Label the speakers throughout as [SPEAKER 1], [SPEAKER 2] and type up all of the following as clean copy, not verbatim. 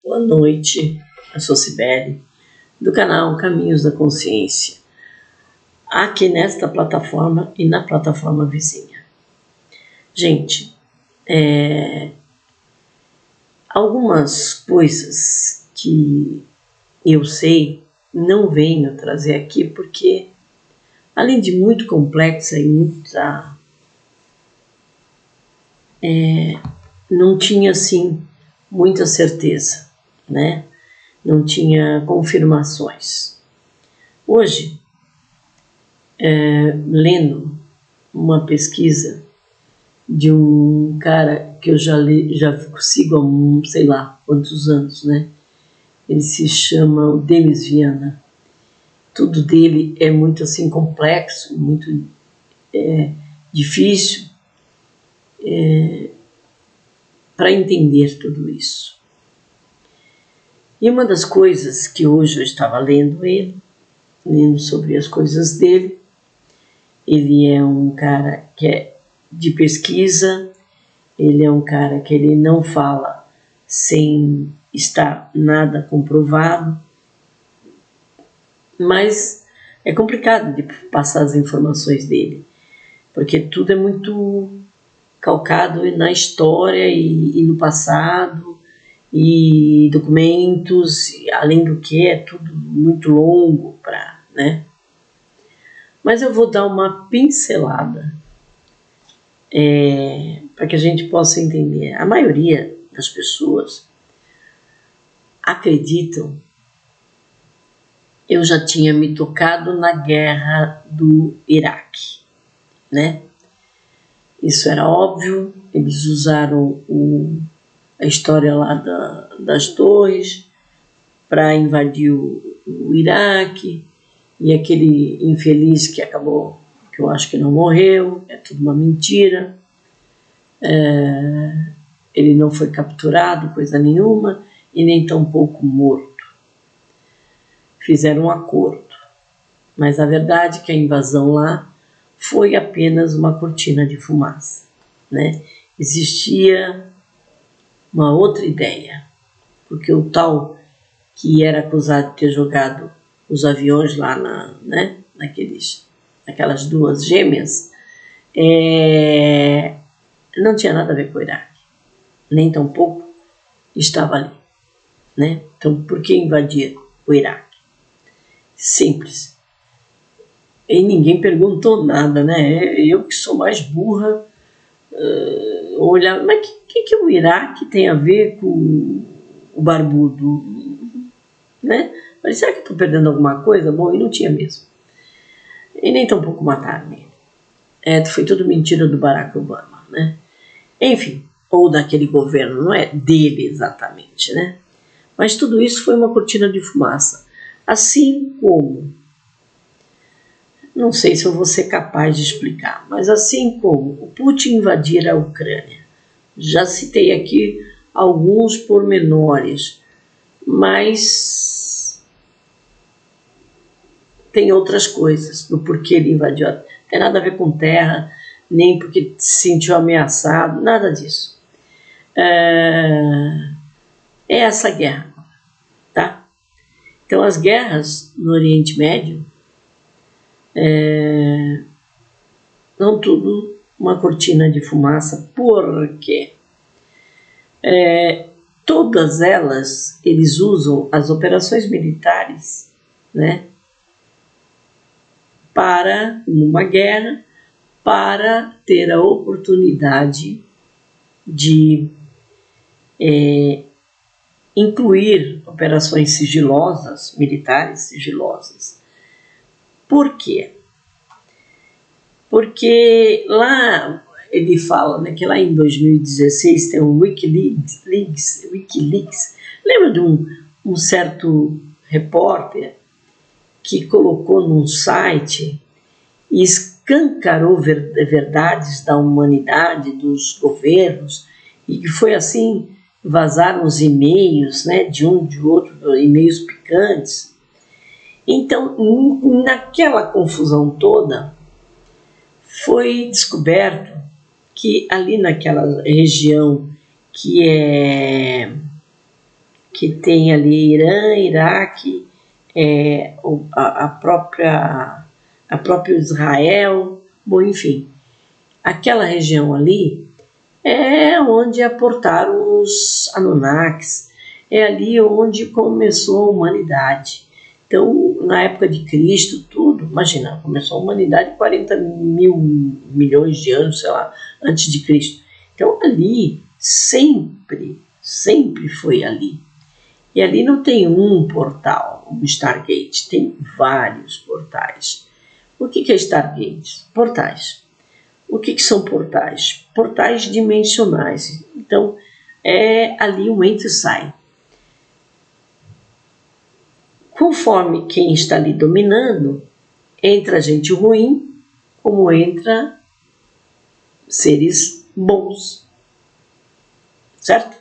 [SPEAKER 1] Boa noite, eu sou Cibele, do canal Caminhos da Consciência, aqui nesta plataforma e na plataforma vizinha. Gente, algumas coisas que eu sei não venho trazer aqui porque, além de muito complexa e não tinha assim muita certeza, né? Não tinha confirmações. Hoje, lendo uma pesquisa de um cara que eu já sigo há sei lá quantos anos, né? Ele se chama o Denis Viana. Tudo dele é muito assim complexo, muito difícil para entender tudo isso. E uma das coisas que hoje eu estava lendo sobre as coisas dele, ele é um cara que é de pesquisa, ele é um cara que ele não fala sem estar nada comprovado, mas é complicado de passar as informações dele, porque tudo é muito calcado na história e no passado, e documentos, além do que é tudo muito longo né? Mas eu vou dar uma pincelada para que a gente possa entender. A maioria das pessoas acreditam. Eu já tinha me tocado na guerra do Iraque, né? Isso era óbvio. Eles usaram a história lá das torres para invadir o Iraque, e aquele infeliz que acabou, que eu acho que não morreu, é tudo uma mentira, ele não foi capturado, coisa nenhuma, e nem tampouco morto. Fizeram um acordo, mas a verdade é que a invasão lá foi apenas uma cortina de fumaça, né? Existia uma outra ideia, porque o tal que era acusado de ter jogado os aviões lá naquelas duas gêmeas, não tinha nada a ver com o Iraque, nem tampouco estava ali, né? Então, por que invadir o Iraque? Simples. E ninguém perguntou nada, né? Eu que sou mais burra, olhava, mas o que o Iraque tem a ver com o barbudo, né? Mas será que estou perdendo alguma coisa? Bom, e não tinha mesmo. E nem tampouco mataram ele. Foi tudo mentira do Barack Obama, né? Enfim, ou daquele governo, não é dele exatamente, né? Mas tudo isso foi uma cortina de fumaça. Assim como, não sei se eu vou ser capaz de explicar, mas assim como o Putin invadir a Ucrânia, já citei aqui alguns pormenores, mas tem outras coisas do porquê ele invadiu. Não tem nada a ver com terra, nem porque se sentiu ameaçado, nada disso. É essa guerra, tá? Então, as guerras no Oriente Médio não tudo uma cortina de fumaça, porque todas elas, eles usam as operações militares, né, para, numa guerra, para ter a oportunidade de incluir operações sigilosas, militares sigilosas. Por quê? Porque lá ele fala, né, que lá em 2016 tem um Wikileaks. Lembra de um certo repórter que colocou num site e escancarou verdades da humanidade, dos governos, e que foi assim, vazaram os e-mails, né, de outro, e-mails picantes. Então, naquela confusão toda, foi descoberto que ali naquela região que é que tem ali Irã, Iraque, a própria Israel, bom, enfim, aquela região ali é onde aportaram os Anunnakis, é ali onde começou a humanidade. Então, na época de Cristo, tudo, imagina, começou a humanidade 40 mil milhões de anos, sei lá, antes de Cristo. Então, ali, sempre foi ali. E ali não tem um portal, um Stargate, tem vários portais. O que é Stargate? Portais. O que são portais? Portais dimensionais. Então, é ali um entra e sai. Conforme quem está ali dominando, entra gente ruim, como entra seres bons. Certo?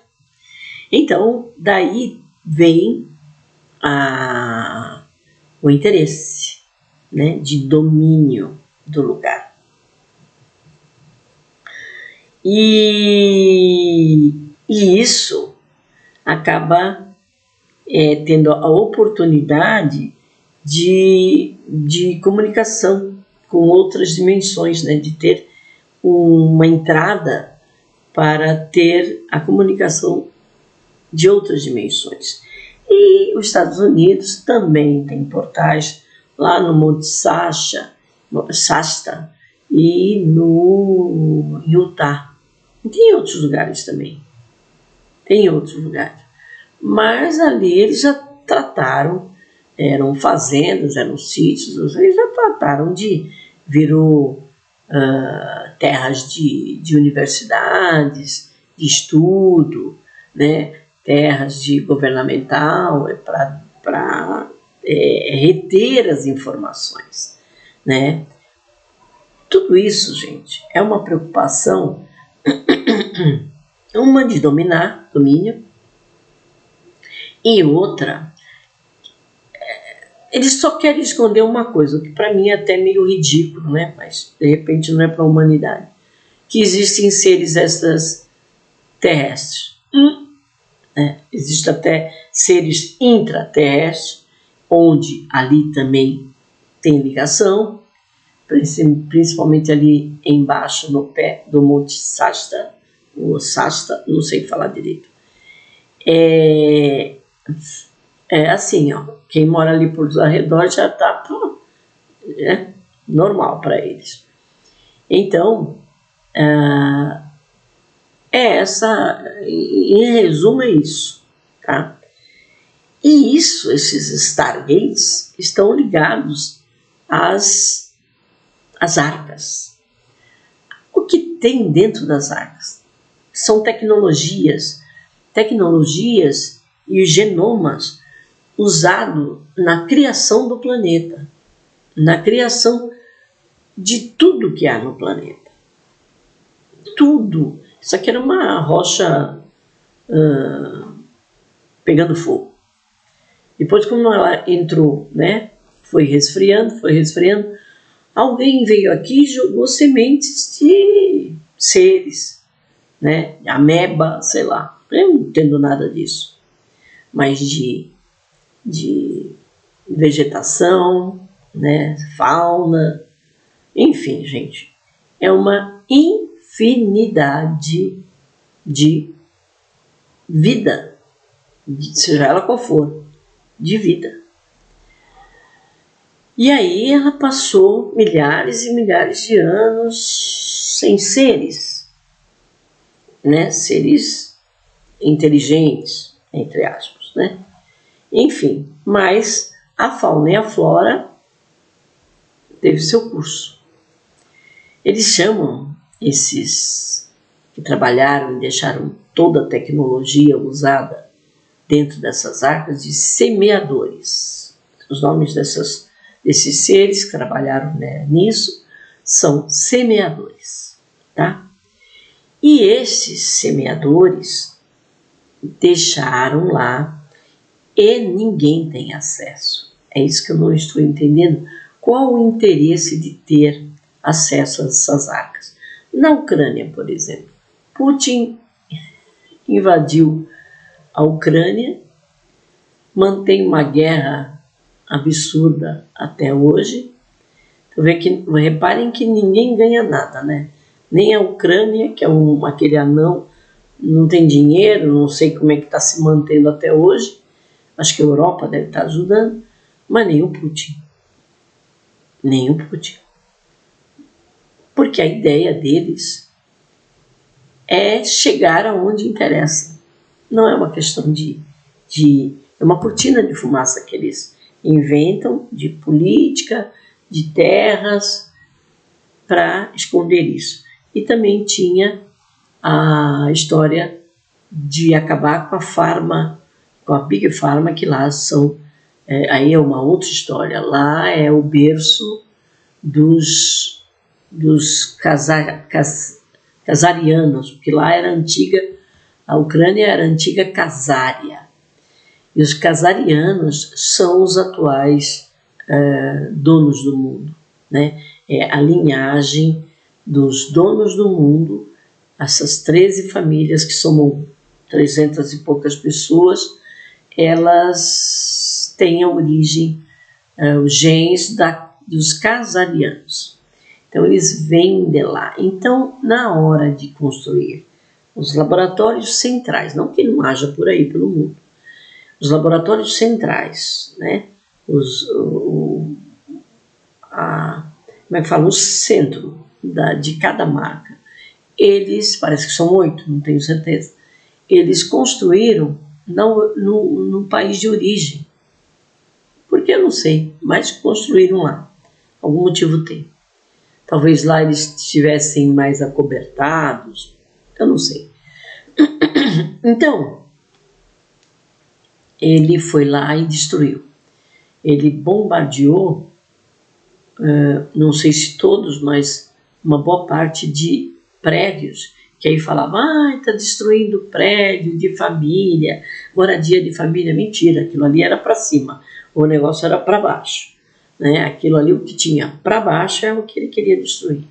[SPEAKER 1] Então, daí vem o interesse, né, de domínio do lugar. E isso acaba tendo a oportunidade de comunicação com outras dimensões, né, de ter uma entrada para ter a comunicação de outras dimensões. E os Estados Unidos também tem portais lá no Monte Shasta e no Utah. E tem outros lugares também. Tem outros lugares. Mas ali eles já trataram, eram fazendas, eram sítios, eles já trataram virou terras de universidades, de estudo, né? Terras de governamental, para reter as informações, né? Tudo isso, gente, é uma preocupação, uma de domínio, e outra, eles só querem esconder uma coisa, o que para mim é até meio ridículo, né? Mas de repente não é para a humanidade, que existem seres extraterrestres. Existem até seres intraterrestres, onde ali também tem ligação, principalmente ali embaixo no pé do Monte Shasta, ou Shasta, não sei falar direito. É assim, ó, quem mora ali por arredores já está normal para eles. Então, em resumo é isso, tá? E esses Stargates estão ligados às arcas. O que tem dentro das arcas são tecnologias e genomas usados na criação do planeta, na criação de tudo que há no planeta. Tudo. Isso aqui era uma rocha pegando fogo. Depois, como ela entrou, né, foi resfriando, alguém veio aqui e jogou sementes de seres, né, ameba, sei lá. Eu não entendo nada disso. Mas de vegetação, né, fauna, enfim, gente, é uma infinidade de vida, seja ela qual for, de vida. E aí ela passou milhares e milhares de anos sem seres, né, seres inteligentes, entre aspas, né? Enfim, mas a fauna e a flora teve seu curso. Eles chamam esses que trabalharam e deixaram toda a tecnologia usada dentro dessas arcas de semeadores. Os nomes desses seres que trabalharam, né, nisso são semeadores, tá? E esses semeadores deixaram lá e ninguém tem acesso. É isso que eu não estou entendendo. Qual o interesse de ter acesso a essas arcas? Na Ucrânia, por exemplo, Putin invadiu a Ucrânia mantém uma guerra absurda até hoje. Reparem que ninguém ganha nada, né? Nem a Ucrânia, que é aquele anão, não tem dinheiro, não sei como é que está se mantendo até hoje. Acho que a Europa deve estar ajudando, mas nem o Putin. Nem o Putin. Porque a ideia deles é chegar aonde interessa. Não é uma questão é uma cortina de fumaça que eles inventam de política, de terras, para esconder isso. E também tinha a história de acabar com a Big Pharma, que lá são, aí é uma outra história, lá é o berço dos casarianos, porque lá era a Ucrânia era a antiga Casária, e os casarianos são os atuais donos do mundo, né? É a linhagem dos donos do mundo, essas 13 famílias que somam 300 e poucas pessoas, elas têm a origem, os genes dos casarianos. Então eles vêm de lá. Então, na hora de construir os laboratórios centrais, não que não haja por aí pelo mundo, os laboratórios centrais, né? Como é que fala? O centro de cada marca. Eles, parece que são 8, não tenho certeza, eles construíram no país de origem. Porque eu não sei, mas construíram lá. Algum motivo tem. Talvez lá eles estivessem mais acobertados, eu não sei. Então, ele foi lá e destruiu. Ele bombardeou, não sei se todos, mas uma boa parte de prédios, que aí falava, está destruindo prédio de família, moradia de família. Mentira, aquilo ali era para cima, o negócio era para baixo, né? Aquilo ali, o que tinha para baixo é o que ele queria destruir.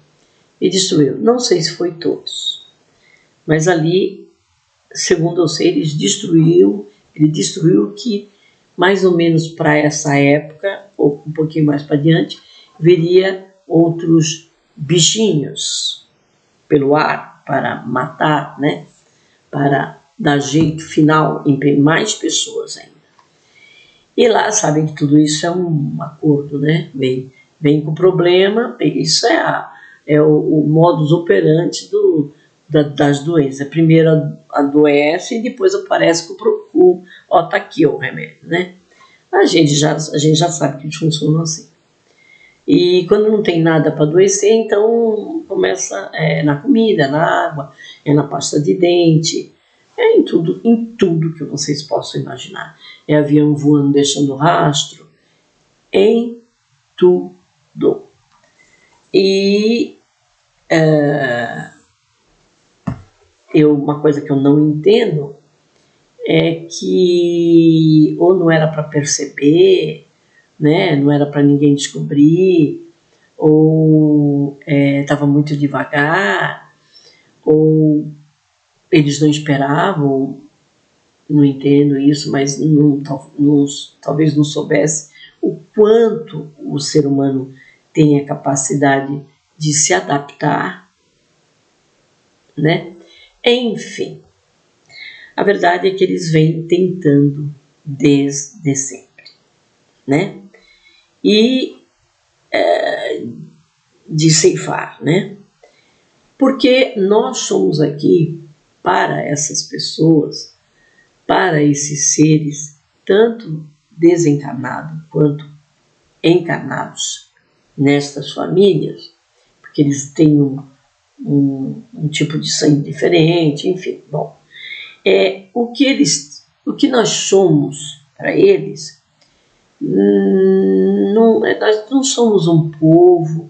[SPEAKER 1] E destruiu, não sei se foi todos, mas ali, segundo eu sei, ele destruiu que mais ou menos para essa época, ou um pouquinho mais para adiante, viria outros bichinhos pelo ar para matar, né? Para dar jeito final em mais pessoas ainda. E lá sabem que tudo isso é um acordo, né? Vem com problema, isso é o modus operandi das doenças. Primeiro adoece e depois aparece com tá aqui o remédio, né? A gente já sabe que funciona assim. E quando não tem nada para adoecer, então começa na comida, na água, na pasta de dente, em tudo que vocês possam imaginar. É avião voando, deixando rastro, em tudo. E uma coisa que eu não entendo é que ou não era para perceber, né? Não era para ninguém descobrir, ou estava muito devagar, ou eles não esperavam, não entendo isso, mas talvez não soubesse o quanto o ser humano tem a capacidade de se adaptar, né? Enfim, a verdade é que eles vêm tentando desde sempre, né? E de ceifar, né? Porque nós somos aqui para essas pessoas, para esses seres, tanto desencarnados quanto encarnados nestas famílias, porque eles têm um tipo de sangue diferente, enfim, bom. O que nós somos para eles, nós não somos um povo,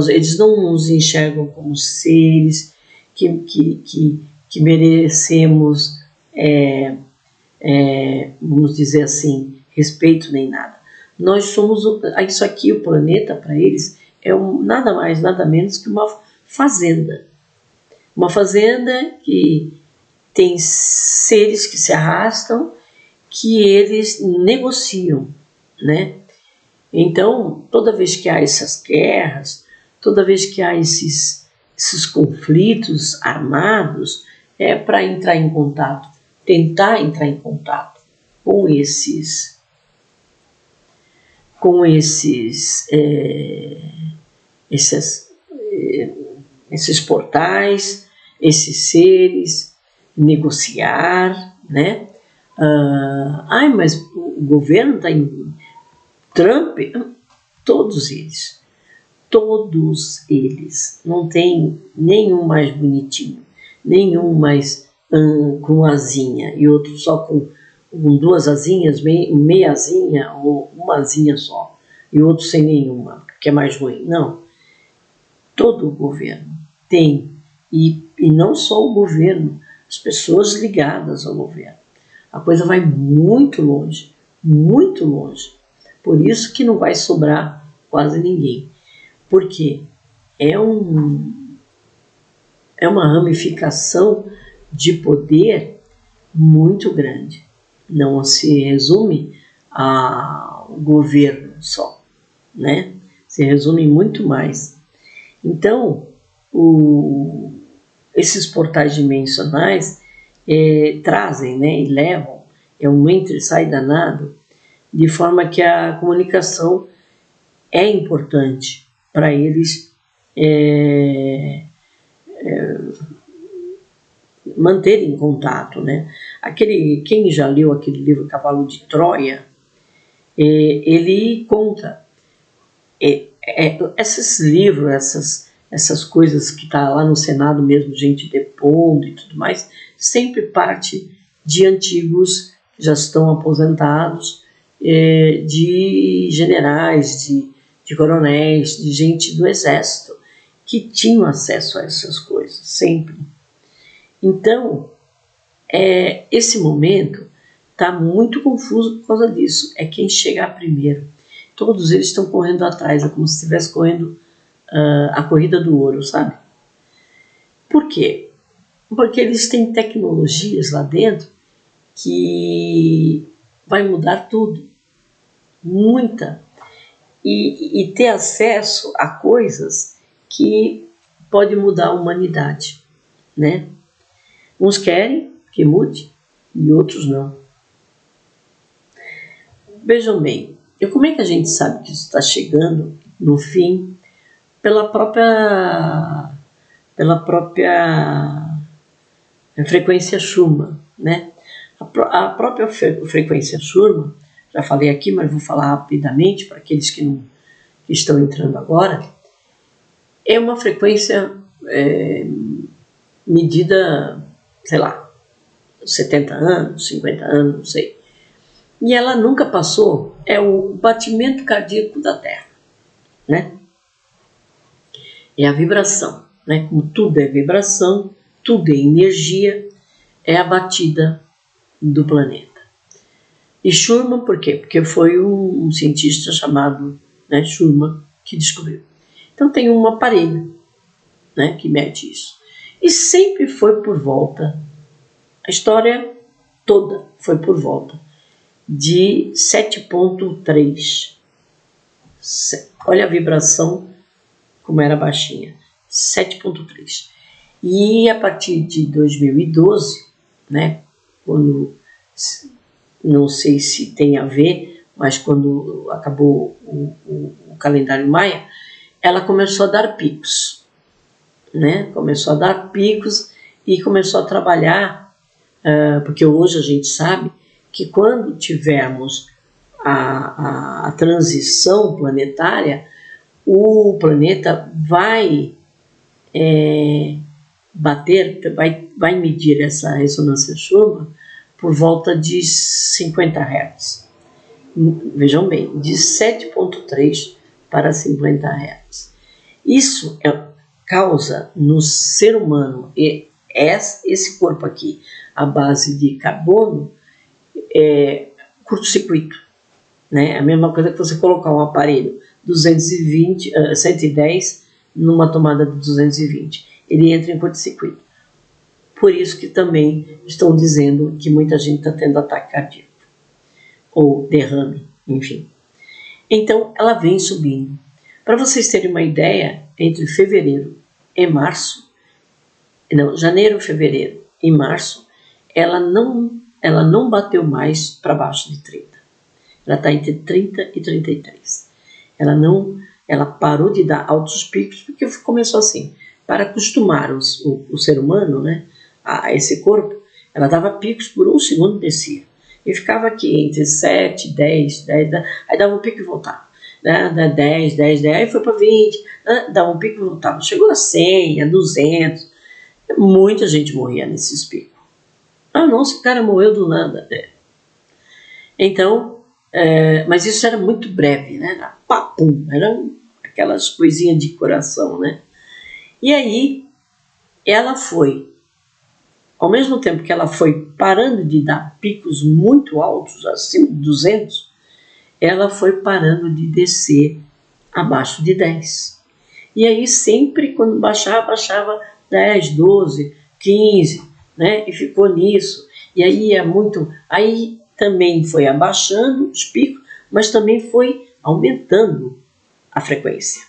[SPEAKER 1] eles não nos enxergam como seres que merecemos, vamos dizer assim, respeito nem nada. Nós somos, isso aqui, o planeta, para eles, é nada mais, nada menos que uma fazenda. Uma fazenda que tem seres que se arrastam, que eles negociam, né? Então, toda vez que há essas guerras, toda vez que há esses conflitos armados, é para entrar em contato, tentar entrar em contato com esses portais, esses seres, negociar, né? Mas o governo está em Trump, todos eles, não tem nenhum mais bonitinho, nenhum mais com asinha e outro só com duas asinhas, meia asinha ou uma asinha só, e outro sem nenhuma, que é mais ruim. Não, todo o governo tem, e não só o governo, as pessoas ligadas ao governo. A coisa vai muito longe, muito longe. Por isso que não vai sobrar quase ninguém. Porque é uma ramificação de poder muito grande. Não se resume ao governo só, né? Se resume muito mais. Então, esses portais dimensionais trazem, né, e levam, é um entra e sai danado, de forma que a comunicação é importante para eles manterem contato, né? Quem já leu aquele livro Cavalo de Troia, ele conta esses livros, essas coisas que está lá no Senado mesmo, gente depondo e tudo mais, sempre parte de antigos que já estão aposentados, de generais, de coronéis, de gente do exército, que tinham acesso a essas coisas, sempre. Então, esse momento está muito confuso por causa disso. É quem chegar primeiro. Todos eles estão correndo atrás, é como se estivesse correndo a corrida do ouro, sabe? Por quê? Porque eles têm tecnologias lá dentro que vai mudar tudo. Muita. E ter acesso a coisas que pode mudar a humanidade, né? Uns querem que mude e outros não. Vejam bem, como é que a gente sabe que isso está chegando no fim? Pela própria frequência Schumann, né? A própria frequência Schumann, já falei aqui, mas vou falar rapidamente para aqueles que estão entrando agora, é uma frequência medida, sei lá, 70 anos, 50 anos, não sei. E ela nunca passou, é o batimento cardíaco da Terra, né? É a vibração, né? Como tudo é vibração, tudo é energia, é a batida do planeta. E Schumann, por quê? Porque foi um cientista chamado, né, Schumann que descobriu. Então tem um aparelho, né, que mede isso. E sempre foi por volta, a história toda foi por volta de 7.3. Olha a vibração como era baixinha, 7.3. E a partir de 2012, né, quando, não sei se tem a ver, mas quando acabou o calendário maia, ela começou a dar picos, né? Começou a dar picos e começou a trabalhar, porque hoje a gente sabe que quando tivermos a transição planetária, o planeta vai vai medir essa ressonância Schumann por volta de 50 Hz. Vejam bem, de 7.3 para 50 Hz. Isso causa no ser humano, esse corpo aqui, à base de carbono, curto-circuito, né? A mesma coisa que você colocar um aparelho 110 numa tomada de 220. Ele entra em curto-circuito. Por isso que também estão dizendo que muita gente está tendo ataque cardíaco, ou derrame, enfim. Então, ela vem subindo. Para vocês terem uma ideia, entre fevereiro e março, janeiro, fevereiro e março, ela não bateu mais para baixo de 30. Ela está entre 30 e 33. Ela parou de dar altos picos porque começou assim. Para acostumar o ser humano, né, a esse corpo, ela dava picos por 1 segundo e descia. E ficava aqui entre 7, 10, aí dava um pico e voltava. 10, aí foi para 20, dava um pico e voltava. Chegou a 100, a 200. Muita gente morria nesses picos. Nossa, o cara morreu do nada. Então, mas isso era muito breve, né? Era papum, eram aquelas coisinhas de coração, né? E aí, ela foi, ao mesmo tempo que ela foi parando de dar picos muito altos, acima de 200, ela foi parando de descer abaixo de 10. E aí, sempre quando baixava 10, 12, 15, né? E ficou nisso. E aí aí também foi abaixando os picos, mas também foi aumentando a frequência,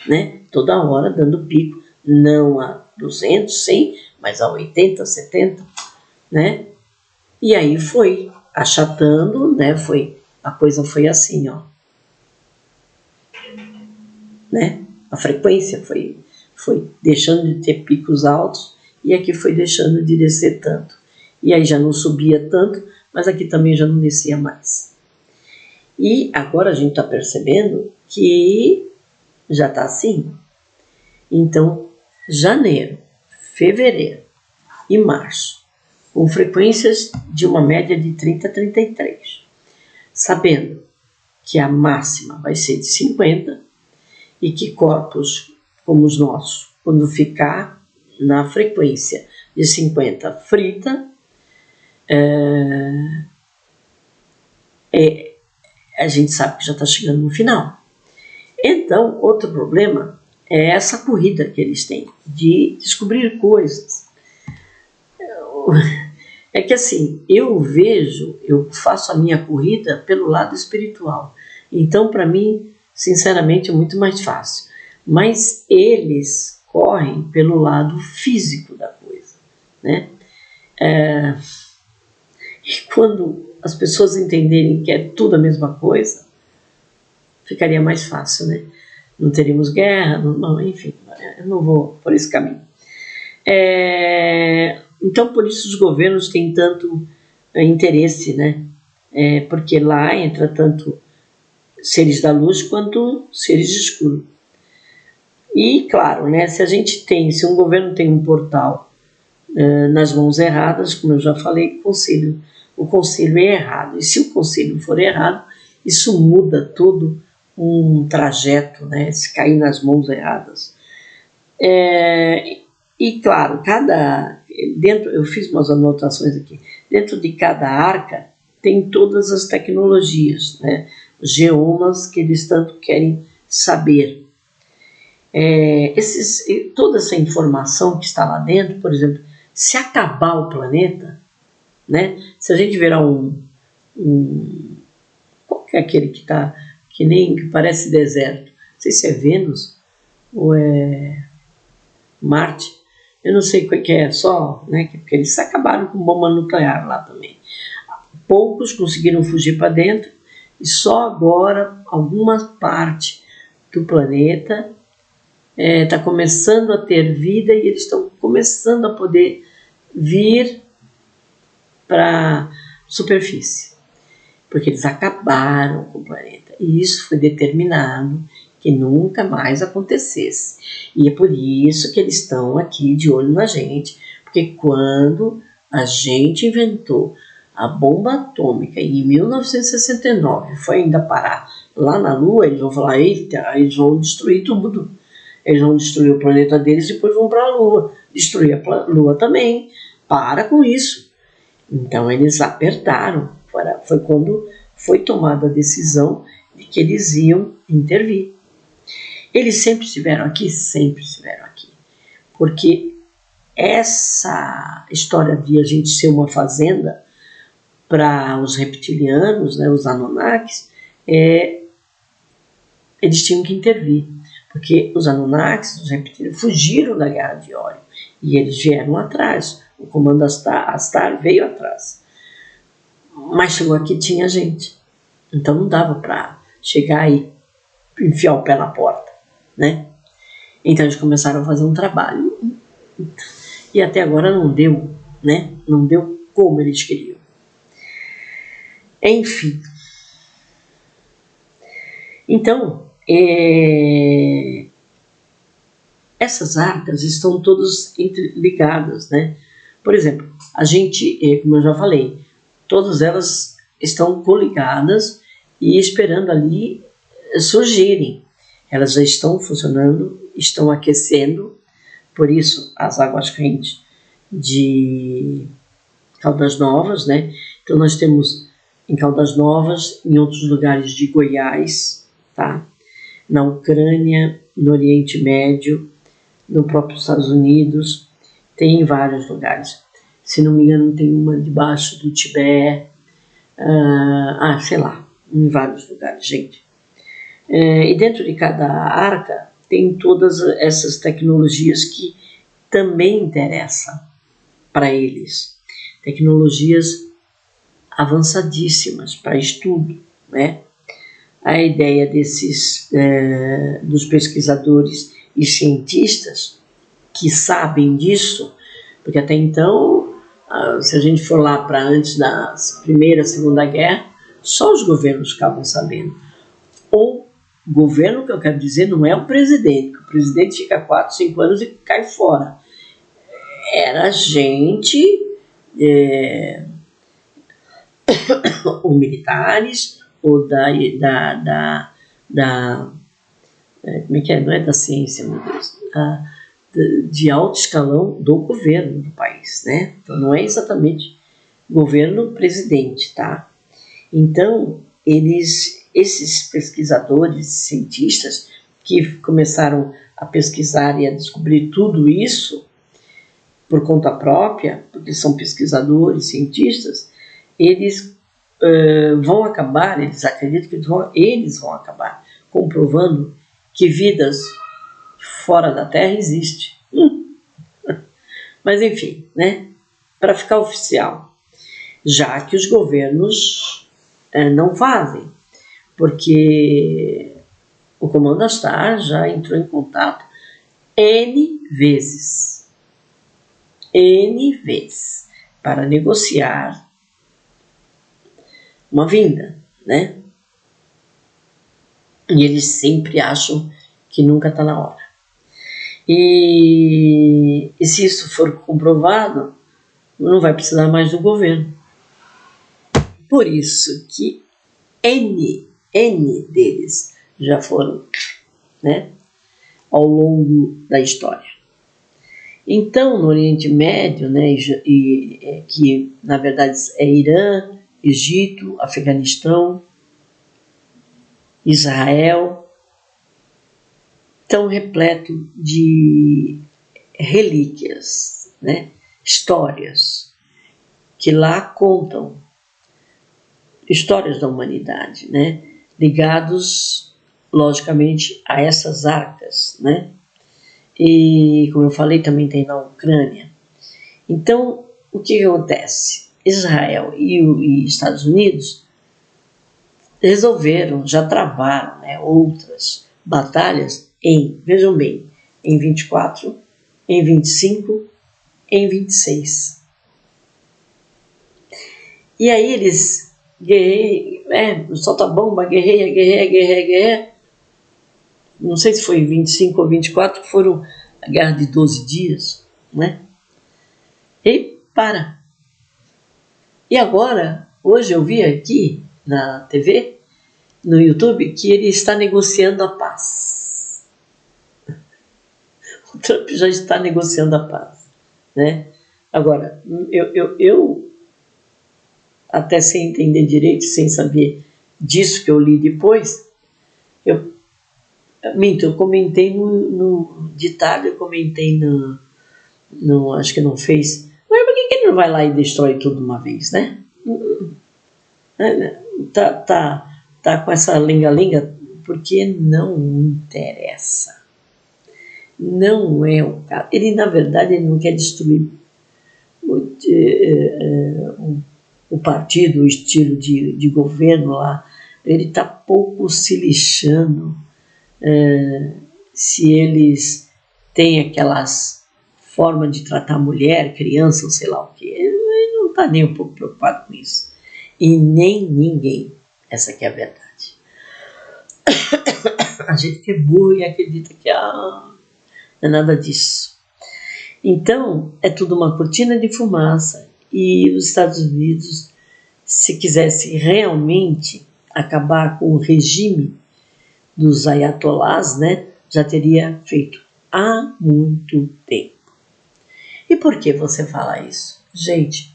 [SPEAKER 1] né? Toda hora dando pico, não a 200, 100, mas a 80, 70, né? E aí foi achatando, né? A coisa foi assim, ó, né? A frequência foi deixando de ter picos altos e aqui foi deixando de descer tanto. E aí já não subia tanto, mas aqui também já não descia mais. E agora a gente está percebendo que já está assim. Então, janeiro, fevereiro e março, com frequências de uma média de 30 a 33, sabendo que a máxima vai ser de 50 e que corpos como os nossos, quando ficar na frequência de 50 frita, a gente sabe que já está chegando no final. Então, outro problema é essa corrida que eles têm de descobrir coisas. É que assim, eu faço a minha corrida pelo lado espiritual. Então, para mim, sinceramente, é muito mais fácil. Mas eles correm pelo lado físico da coisa, né? E quando as pessoas entenderem que é tudo a mesma coisa, ficaria mais fácil, né? Não teríamos guerra, enfim, eu não vou por esse caminho. Então, por isso os governos têm tanto interesse, né? Porque lá entra tanto seres da luz quanto seres escuros. E, claro, né, se um governo tem um portal nas mãos erradas, como eu já falei, o conselho é errado. E se o conselho for errado, isso muda todo um trajeto, né, se cair nas mãos erradas. E, claro, eu fiz umas anotações aqui, dentro de cada arca tem todas as tecnologias, né, os geomas que eles tanto querem saber. Toda essa informação que está lá dentro, por exemplo, se acabar o planeta, né, se a gente virar qual que é aquele que está, que parece deserto, não sei se é Vênus ou é Marte, eu não sei qual que é, só, né, porque eles acabaram com bomba nuclear lá também. Poucos conseguiram fugir para dentro e só agora alguma parte do planeta está começando a ter vida e eles estão começando a poder vir para a superfície, porque eles acabaram com o planeta e isso foi determinado que nunca mais acontecesse. E é por isso que eles estão aqui de olho na gente, porque quando a gente inventou a bomba atômica em 1969, foi ainda parar lá na Lua, eles vão falar, eita, eles vão destruir tudo. Eles vão destruir o planeta deles e depois vão para a Lua. Destruir a Lua também. Para com isso. Então eles apertaram. Foi quando foi tomada a decisão de que eles iam intervir. Eles sempre estiveram aqui? Sempre estiveram aqui. Porque essa história de a gente ser uma fazenda para os reptilianos, né, os Anunnakis, eles tinham que intervir, porque os Anunnakis, os reptilianos, fugiram da Guerra de Órion e eles vieram atrás. O comando Astar veio atrás, mas chegou aqui, tinha gente, então não dava para chegar e enfiar o pé na porta, né? Então eles começaram a fazer um trabalho e até agora não deu, né? Não deu como eles queriam. Enfim. Então, essas arcas estão todas interligadas, né? Por exemplo, a gente, como eu já falei, todas elas estão coligadas e esperando ali surgirem. Elas já estão funcionando, estão aquecendo, por isso as águas quentes de Caldas Novas, né? Então nós temos em Caldas Novas, em outros lugares de Goiás, tá? Na Ucrânia, no Oriente Médio, no próprio Estados Unidos, tem em vários lugares. Se não me engano, tem uma debaixo do Tibete, sei lá, em vários lugares, gente. E dentro de cada arca tem todas essas tecnologias que também interessam para eles. Tecnologias avançadíssimas para estudo, né? A ideia dos pesquisadores e cientistas que sabem disso, porque até então, se a gente for lá para antes da Primeira e Segunda Guerra, só os governos ficavam sabendo. Ou governo, que eu quero dizer, não é o presidente, que o presidente fica 4, 5 anos e cai fora. Era gente, ou militares, ou como é que é? Não é da ciência, meu Deus, de alto escalão do governo do país, né? Então não é exatamente governo presidente, tá? Então, esses pesquisadores, cientistas, que começaram a pesquisar e a descobrir tudo isso por conta própria, porque são pesquisadores, cientistas, eles vão acabar, eles acreditam que eles vão acabar comprovando que vidas fora da Terra existem. Mas enfim, né? Para ficar oficial, já que os governos não fazem, porque o Comando Astar já entrou em contato N vezes, para negociar uma vinda, né? E eles sempre acham que nunca está na hora. E se isso for comprovado, não vai precisar mais do governo. Por isso que N deles já foram, né, ao longo da história. Então, no Oriente Médio, né, que na verdade é Irã, Egito, Afeganistão, Israel, tão repleto de relíquias, né, histórias, que lá contam histórias da humanidade, né, ligados, logicamente, a essas arcas, né, e, como eu falei, também tem na Ucrânia. Então, o que acontece? Israel e Estados Unidos resolveram, já travaram, né, outras batalhas vejam bem, em 24, em 25, em 26. E aí eles guerreiam, solta bomba, guerreia. Não sei se foi em 25 ou 24, que foram a guerra de 12 dias, né? E para. E agora, hoje eu vi aqui na TV, no YouTube, que ele está negociando a paz. O Trump já está negociando a paz, né? Agora, eu até sem entender direito, sem saber disso que eu li depois, eu comentei no ditado, eu comentei no acho que não fez. Mas por que ele não vai lá e destrói tudo de uma vez, né? Tá com essa lenga-lenga porque não interessa. Não é o caso. Ele, na verdade, ele não quer destruir o partido, o estilo de governo lá. Ele está pouco se lixando se eles têm aquelas formas de tratar mulher, criança, ou sei lá o que. Ele não está nem um pouco preocupado com isso. E nem ninguém. Essa que é a verdade. A gente que é burro e acredita que não é nada disso. Então, é tudo uma cortina de fumaça. E os Estados Unidos, se quisesse realmente acabar com o regime dos ayatolás, né, já teria feito há muito tempo. E por que você fala isso? Gente,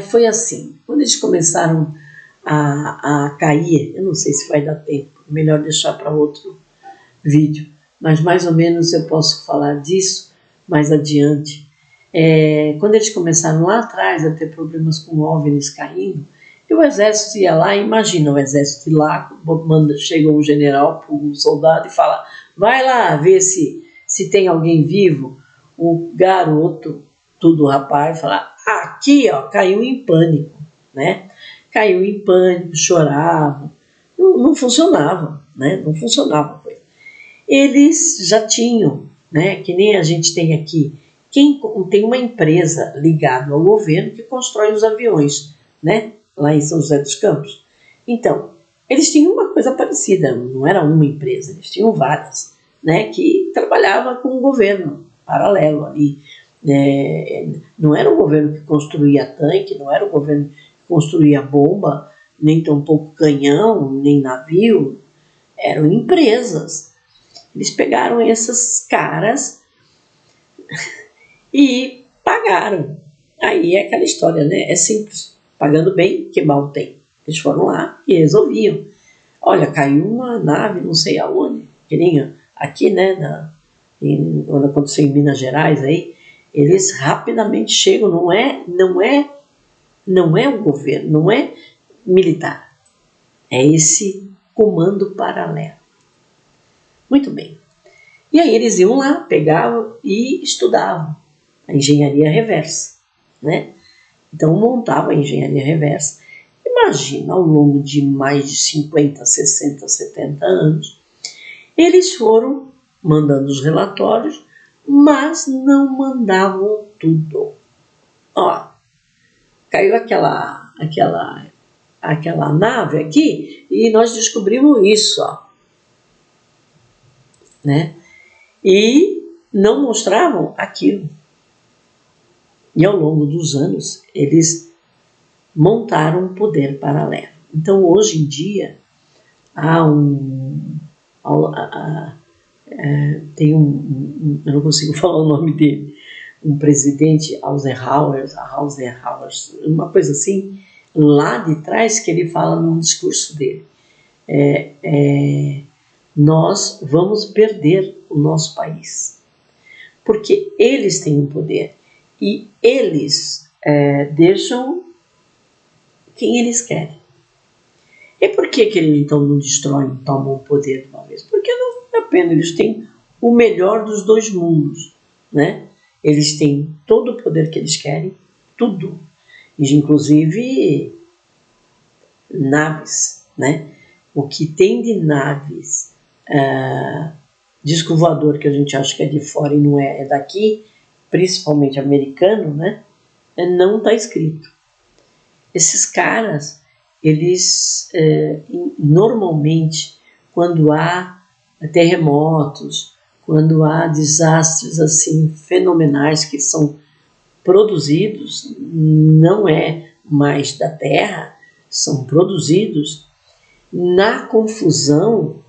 [SPEAKER 1] foi assim, quando eles começaram a cair, eu não sei se vai dar tempo, melhor deixar para outro vídeo, mas mais ou menos eu posso falar disso mais adiante. Quando eles começaram lá atrás a ter problemas com OVNIs caindo, e o exército ia lá, imagina o exército ir lá, chega um general para um soldado e fala, vai lá ver se tem alguém vivo. O garoto, tudo rapaz, fala, aqui ó, caiu em pânico, né? Caiu em pânico, chorava, não funcionava, né? Não funcionava a coisa. Eles já tinham, né? Que nem a gente tem aqui, tem uma empresa ligada ao governo que constrói os aviões, né? Lá em São José dos Campos. Então, eles tinham uma coisa parecida, não era uma empresa, eles tinham várias, né? Que trabalhava com o governo paralelo ali. Não era o governo que construía tanque, não era o governo que construía bomba, nem tampouco canhão, nem navio, eram empresas. Eles pegaram esses caras e pagaram. Aí é aquela história, né? É simples. Pagando bem, que mal tem. Eles foram lá e resolviam. Olha, caiu uma nave, não sei aonde, que nem aqui, né? Quando aconteceu em Minas Gerais, aí, eles rapidamente chegam. Não é o governo, não é militar. É esse comando paralelo. Muito bem. E aí eles iam lá, pegavam e estudavam a engenharia reversa, né? Então montavam a engenharia reversa. Imagina, ao longo de mais de 50, 60, 70 anos, eles foram mandando os relatórios, mas não mandavam tudo. Ó, caiu aquela nave aqui e nós descobrimos isso, ó, né? E não mostravam aquilo. E ao longo dos anos, eles montaram um poder paralelo. Então, hoje em dia, tem eu não consigo falar o nome dele, um presidente, Eisenhower, uma coisa assim, lá de trás, que ele fala num discurso dele. Nós vamos perder o nosso país, porque eles têm o poder e eles deixam quem eles querem. E por que eles então não destroem, tomam o poder de uma vez? Porque não vale a pena, eles têm o melhor dos dois mundos, né? Eles têm todo o poder que eles querem, tudo, inclusive naves, né? O que tem de naves, disco voador que a gente acha que é de fora e não é daqui, principalmente americano, né? Não está escrito. Esses caras, eles normalmente, quando há terremotos, quando há desastres assim fenomenais que são produzidos, não é mais da Terra, são produzidos, na confusão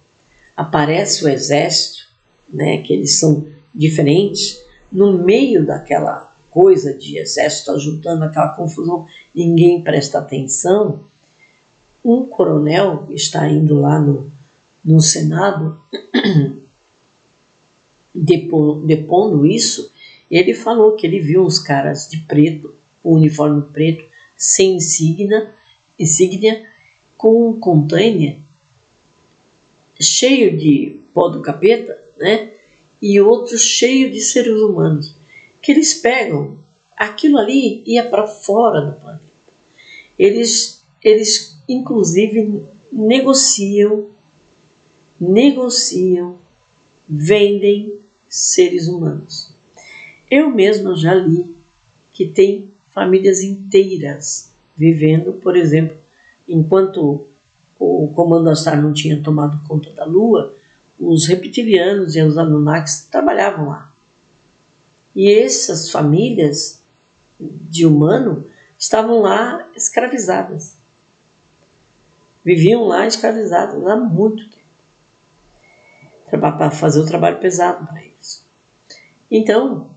[SPEAKER 1] aparece o exército, né, que eles são diferentes, no meio daquela coisa de exército ajudando aquela confusão, ninguém presta atenção. Um coronel está indo lá no Senado depondo isso, ele falou que ele viu uns caras de preto com uniforme preto, sem insígnia, com um container cheio de pó do capeta, né? E outro cheio de seres humanos, que eles pegam aquilo ali e ia para fora do planeta. Eles inclusive negociam, vendem seres humanos. Eu mesma já li que tem famílias inteiras vivendo, por exemplo, enquanto o Comando Astar não tinha tomado conta da Lua, os reptilianos e os Anunnakis trabalhavam lá. E essas famílias de humano estavam lá escravizadas. Viviam lá escravizadas há muito tempo. Para fazer o trabalho pesado para eles. Então,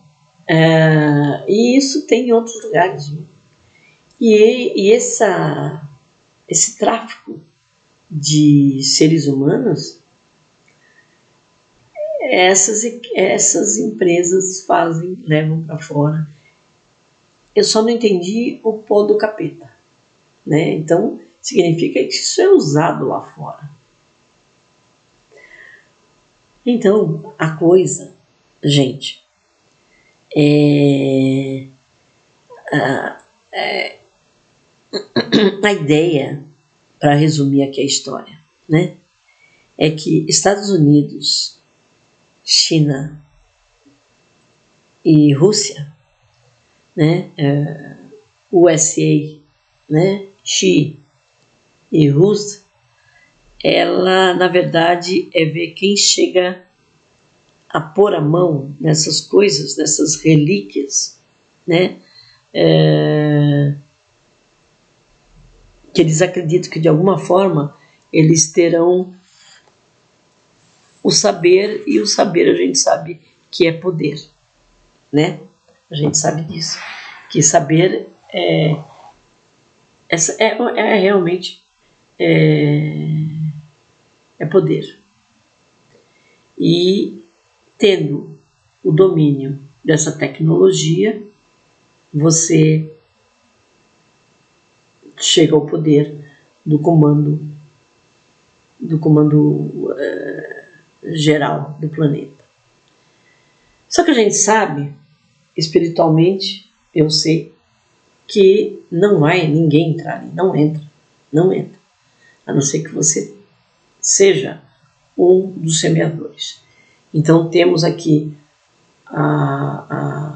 [SPEAKER 1] e isso tem em outros lugares. Viu? E esse tráfico de seres humanos, essas empresas levam para fora. Eu só não entendi o pó do capeta, né? Então, significa que isso é usado lá fora. Então, a coisa, gente, a ideia, para resumir aqui a história, né, é que Estados Unidos, China e Rússia, né, USA, né, Xi e Rússia, ela, na verdade, é ver quem chega a pôr a mão nessas coisas, nessas relíquias, né, que eles acreditam que, de alguma forma, eles terão o saber, e o saber a gente sabe que é poder, né? A gente sabe disso, que saber realmente é poder. E tendo o domínio dessa tecnologia, você chega ao poder do comando geral do planeta. Só que a gente sabe, espiritualmente, eu sei, que não vai ninguém entrar ali, não entra, a não ser que você seja um dos semeadores. Então temos aqui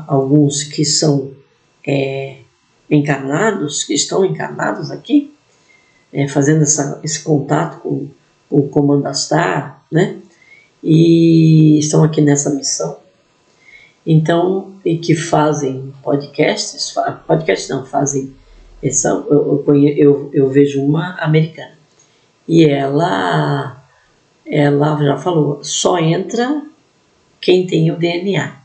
[SPEAKER 1] alguns que são encarnados, que estão encarnados aqui, fazendo esse contato com o Comando Astar, né? E estão aqui nessa missão. Então, e que fazem fazem. Eu vejo uma americana. E ela já falou, só entra quem tem o DNA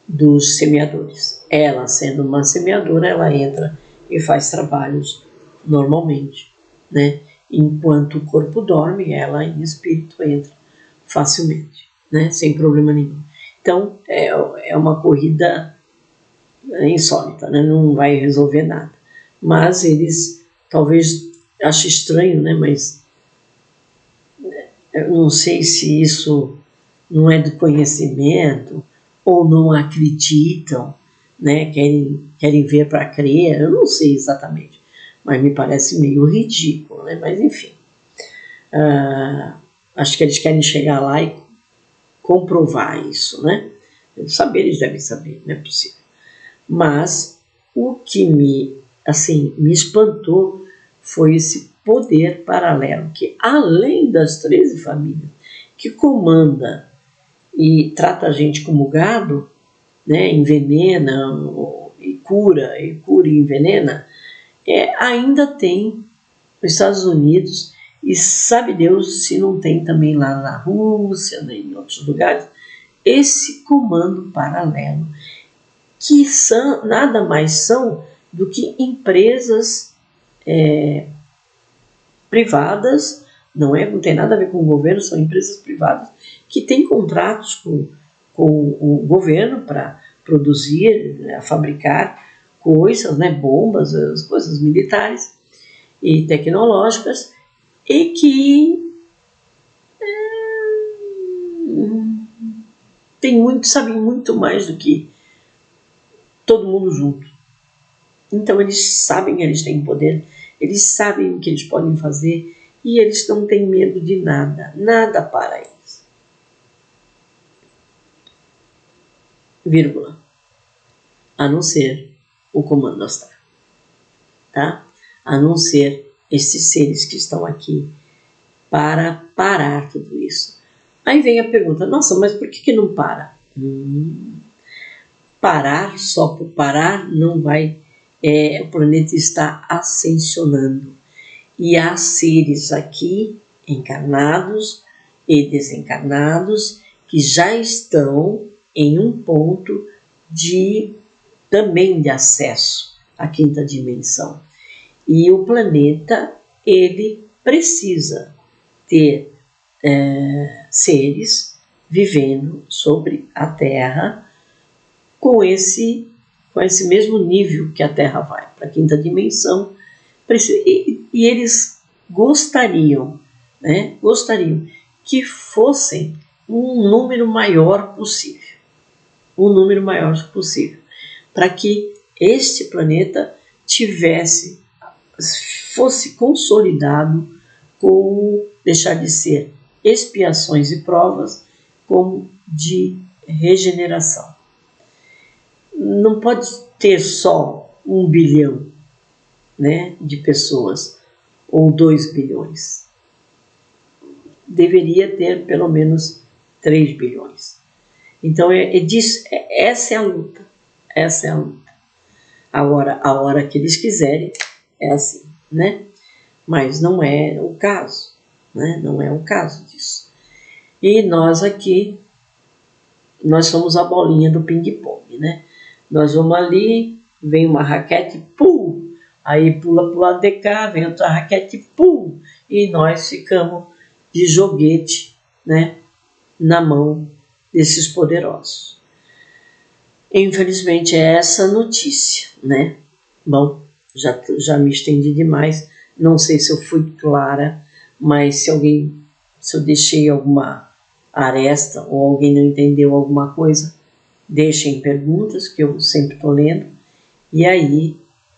[SPEAKER 1] dos semeadores. Ela, sendo uma semeadora, ela entra e faz trabalhos normalmente, né? Enquanto o corpo dorme, ela em espírito entra facilmente, né? Sem problema nenhum. Então, é uma corrida insólita, né? Não vai resolver nada. Mas eles talvez achem estranho, né? Mas eu não sei se isso não é do conhecimento ou não acreditam, né? Querem ver para crer, eu não sei exatamente, mas me parece meio ridículo, né? Mas enfim, acho que eles querem chegar lá e comprovar isso, né? Eles devem saber, não é possível. Mas o que me espantou foi esse poder paralelo, que além das 13 famílias que comanda e trata a gente como gado, né, envenena e cura e envenena, ainda tem nos Estados Unidos, e sabe Deus se não tem também lá na Rússia, né, em outros lugares, esse comando paralelo, que nada mais são do que empresas privadas, não tem nada a ver com o governo, são empresas privadas que têm contratos com o governo para produzir, fabricar coisas, né, bombas, as coisas militares e tecnológicas, e que sabem muito mais do que todo mundo junto. Então eles sabem que eles têm poder, eles sabem o que eles podem fazer e eles não têm medo de nada, nada para eles. Vírgula. A não ser o comando astral, tá? A não ser esses seres que estão aqui para parar tudo isso. Aí vem a pergunta, nossa, mas por que não para? Parar só por parar não vai. O planeta está ascensionando e há seres aqui encarnados e desencarnados que já estão em um ponto também de acesso à quinta dimensão. E o planeta, ele precisa ter seres vivendo sobre a Terra com esse mesmo nível que a Terra vai, para a quinta dimensão. E eles gostariam que fossem um número maior possível. Para que este planeta fosse consolidado como deixar de ser expiações e provas, como de regeneração. Não pode ter só 1 bilhão, né, de pessoas, ou 2 bilhões. Deveria ter pelo menos 3 bilhões. Então, essa é a luta. Agora, a hora que eles quiserem, é assim, né? Mas não é o caso, né? Não é o caso disso. E nós aqui, nós somos a bolinha do ping-pong, né? Nós vamos ali, vem uma raquete, pum! Aí pula para o lado de cá, vem outra raquete, pum! E nós ficamos de joguete, né? Na mão desses poderosos. Infelizmente é essa notícia, né? Bom, já me estendi demais, não sei se eu fui clara, mas se eu deixei alguma aresta ou alguém não entendeu alguma coisa, deixem perguntas, que eu sempre estou lendo, e aí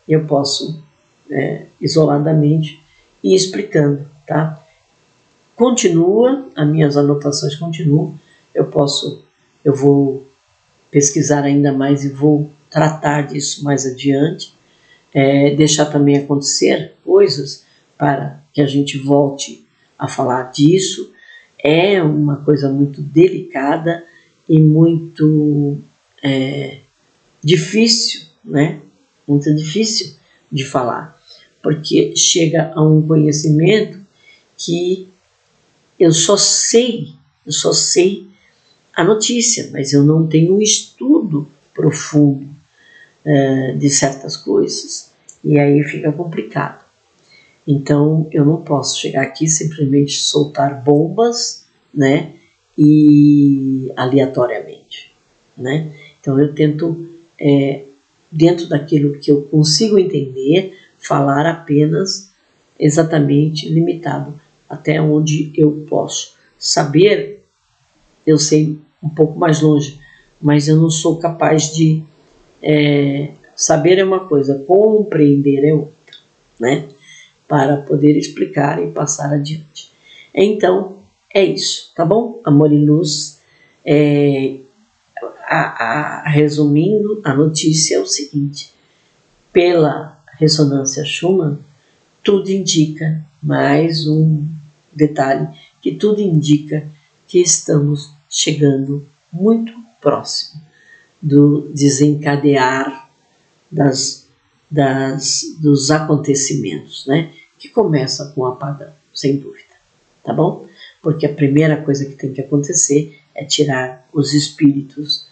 [SPEAKER 1] eu posso isoladamente ir explicando, tá? Continua, as minhas anotações continuam, eu vou pesquisar ainda mais e vou tratar disso mais adiante, deixar também acontecer coisas para que a gente volte a falar disso. É uma coisa muito delicada e muito difícil, né? Muito difícil de falar, porque chega a um conhecimento que eu só sei a notícia, mas eu não tenho um estudo profundo de certas coisas, e aí fica complicado. Então, eu não posso chegar aqui e simplesmente soltar bombas, né, e aleatoriamente, né? Então, eu tento, dentro daquilo que eu consigo entender, falar apenas exatamente limitado até onde eu posso. Saber, eu sei um pouco mais longe, mas eu não sou capaz de... saber é uma coisa, compreender é outra, né? Para poder explicar e passar adiante. Então, é isso, tá bom? Amor e luz. Resumindo, a notícia é o seguinte: pela ressonância Schumann, tudo indica, mais um detalhe, que tudo indica que estamos chegando muito próximo do desencadear dos acontecimentos, né? Que começa com o apagão, sem dúvida, tá bom? Porque a primeira coisa que tem que acontecer é tirar os espíritos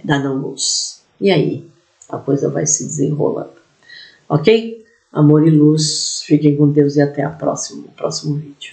[SPEAKER 1] da não-luz. E aí a coisa vai se desenrolando. Ok? Amor e luz, fiquem com Deus e até o próximo vídeo.